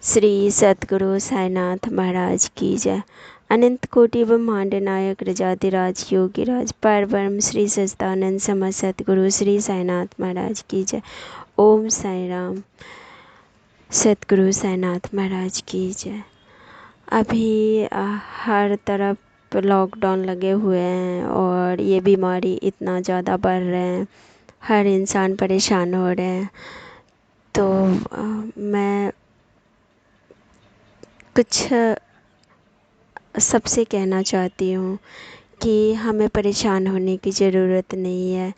श्री सद्गुरु साईनाथ महाराज की जय। अनंत कोटि ब्रह्मांड नायक राजाधिराज योगीराज परब्रह्म श्री सच्चिदानंद समर्थ सद्गुरु श्री साईनाथ महाराज की जय। ओम साई राम। सद्गुरु साईनाथ महाराज की जय। अभी हर तरफ लॉकडाउन लगे हुए हैं और ये बीमारी इतना ज़्यादा बढ़ रहे हैं, हर इंसान परेशान हो रहे हैं। तो मैं कुछ सबसे कहना चाहती हूँ कि हमें परेशान होने की ज़रूरत नहीं है।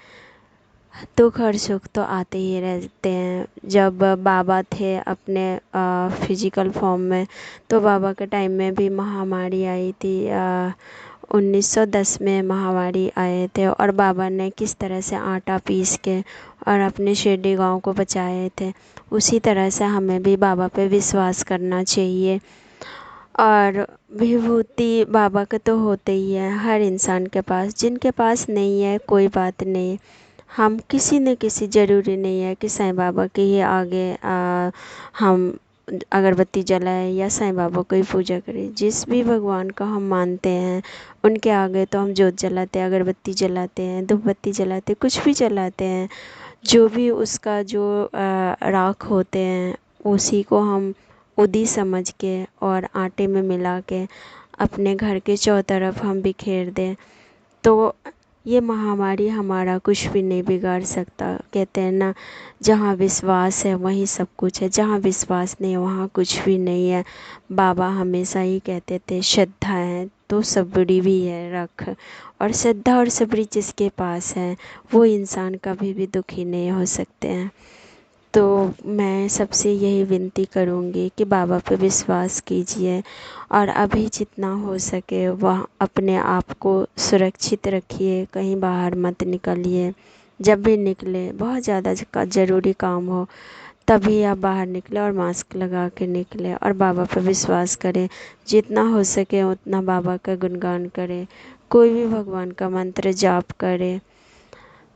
दुख और सुख तो आते ही रहते हैं। जब बाबा थे अपने फिजिकल फॉर्म में, तो बाबा के टाइम में भी महामारी आई थी। 1910 में महामारी आए थे और बाबा ने किस तरह से आटा पीस के और अपने शिरडी गांव को बचाए थे। उसी तरह से हमें भी बाबा पे विश्वास करना चाहिए। और विभूति बाबा के तो होते ही है हर इंसान के पास। जिनके पास नहीं है कोई बात नहीं, हम किसी न किसी ज़रूरी नहीं है कि साईं बाबा के ही आगे हम अगरबत्ती जलाएं या साईं बाबा को ही पूजा करें। जिस भी भगवान को हम मानते हैं उनके आगे तो हम जोत जलाते हैं, अगरबत्ती जलाते हैं, धूपबत्ती जलाते हैं, कुछ भी जलाते हैं। जो भी उसका जो राख होते हैं उसी को हम उदी समझ के और आटे में मिला के अपने घर के चारों तरफ हम बिखेर दें तो ये महामारी हमारा कुछ भी नहीं बिगाड़ सकता। कहते हैं ना, जहाँ विश्वास है वहीं सब कुछ है, जहाँ विश्वास नहीं है वहाँ कुछ भी नहीं है। बाबा हमेशा ही कहते थे श्रद्धा है तो सबरी भी है रख। और श्रद्धा और सबरी जिसके पास है वो इंसान कभी भी दुखी नहीं हो सकते हैं। तो मैं सबसे यही विनती करूँगी कि बाबा पे विश्वास कीजिए और अभी जितना हो सके वह अपने आप को सुरक्षित रखिए, कहीं बाहर मत निकलिए। जब भी निकले बहुत ज़्यादा ज़रूरी काम हो तभी आप बाहर निकले और मास्क लगा के निकले और बाबा पे विश्वास करें। जितना हो सके उतना बाबा का गुणगान करें, कोई भी भगवान का मंत्र जाप करें।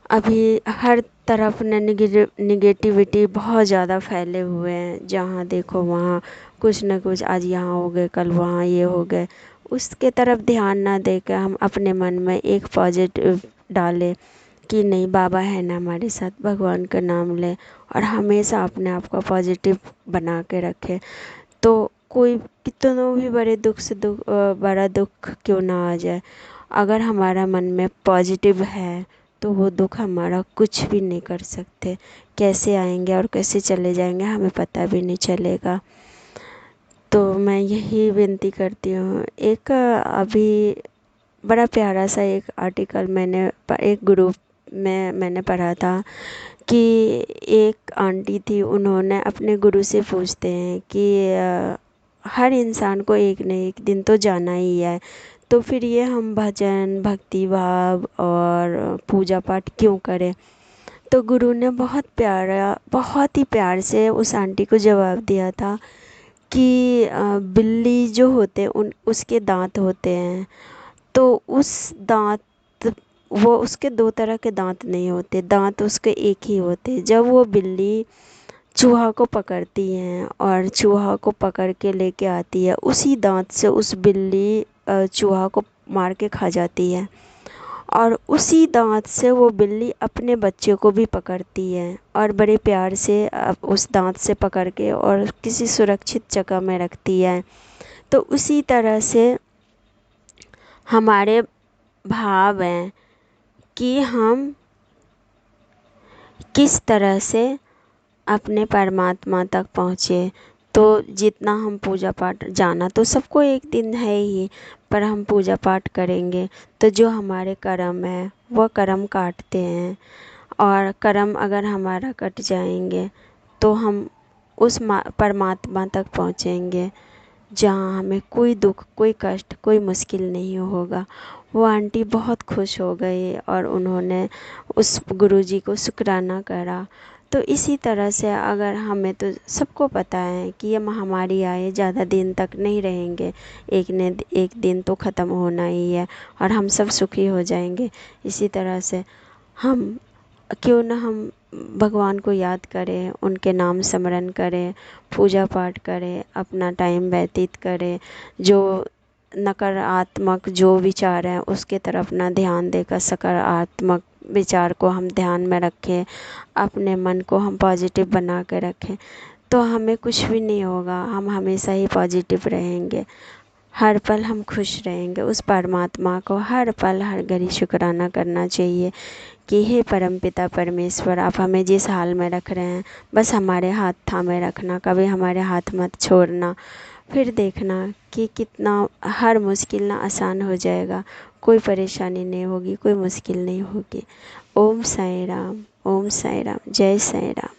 अभी हर तरफ निगेटिविटी बहुत ज़्यादा फैले हुए हैं, जहाँ देखो वहाँ कुछ न कुछ, आज यहाँ हो गए कल वहाँ ये हो गए। उसके तरफ ध्यान ना देकर हम अपने मन में एक पॉजिटिव डालें कि नहीं, बाबा है ना हमारे साथ, भगवान का नाम लें और हमेशा अपने आप को पॉजिटिव बना के रखें। तो कोई कितनों भी बड़े दुख से बड़ा दुख क्यों ना आ जाए, अगर हमारा मन में पॉजिटिव है तो वो दुख हमारा कुछ भी नहीं कर सकते। कैसे आएंगे और कैसे चले जाएंगे हमें पता भी नहीं चलेगा। तो मैं यही विनती करती हूँ। एक अभी बड़ा प्यारा सा एक आर्टिकल एक ग्रुप में मैंने पढ़ा था कि एक आंटी थी, उन्होंने अपने गुरु से पूछते हैं कि हर इंसान को एक न एक दिन तो जाना ही है, तो फिर ये हम भजन भक्ति भाव और पूजा पाठ क्यों करें। तो गुरु ने बहुत ही प्यार से उस आंटी को जवाब दिया था कि बिल्ली जो होते उन उसके दांत होते हैं, तो उस दांत वो उसके दो तरह के दांत नहीं होते, दांत उसके एक ही होते। जब वो बिल्ली चूहा को पकड़ती है और चूहा को पकड़ के लेके आती है, उसी दांत से उस बिल्ली चूहा को मार के खा जाती है और उसी दांत से वो बिल्ली अपने बच्चे को भी पकड़ती है और बड़े प्यार से उस दांत से पकड़ के और किसी सुरक्षित जगह में रखती है। तो उसी तरह से हमारे भाव हैं कि हम किस तरह से अपने परमात्मा तक पहुँचे। तो जितना हम पूजा पाठ, जाना तो सबको एक दिन है ही, पर हम पूजा पाठ करेंगे तो जो हमारे कर्म है वह कर्म काटते हैं और कर्म अगर हमारा कट जाएंगे तो हम उस परमात्मा तक पहुँचेंगे जहाँ हमें कोई दुख, कोई कष्ट, कोई मुश्किल नहीं होगा। वो आंटी बहुत खुश हो गई और उन्होंने उस गुरुजी को शुक्राना करा। तो इसी तरह से अगर हमें, तो सबको पता है कि ये महामारी आए ज़्यादा दिन तक नहीं रहेंगे, एक दिन तो ख़त्म होना ही है और हम सब सुखी हो जाएंगे। इसी तरह से हम क्यों ना हम भगवान को याद करें, उनके नाम स्मरण करें, पूजा पाठ करें, अपना टाइम व्यतीत करें। जो नकारात्मक जो विचार हैं उसके तरफ ना ध्यान देकर सकारात्मक विचार को हम ध्यान में रखें, अपने मन को हम पॉजिटिव बना के रखें, तो हमें कुछ भी नहीं होगा। हम हमेशा ही पॉजिटिव रहेंगे, हर पल हम खुश रहेंगे। उस परमात्मा को हर पल हर घड़ी शुक्राना करना चाहिए कि हे परमपिता परमेश्वर, आप हमें जिस हाल में रख रहे हैं बस हमारे हाथ थामे रखना, कभी हमारे हाथ मत छोड़ना। फिर देखना कि कितना हर मुश्किल ना आसान हो जाएगा, कोई परेशानी नहीं होगी, कोई मुश्किल नहीं होगी। ओम साईं राम, ओम साईं राम, जय साईं राम।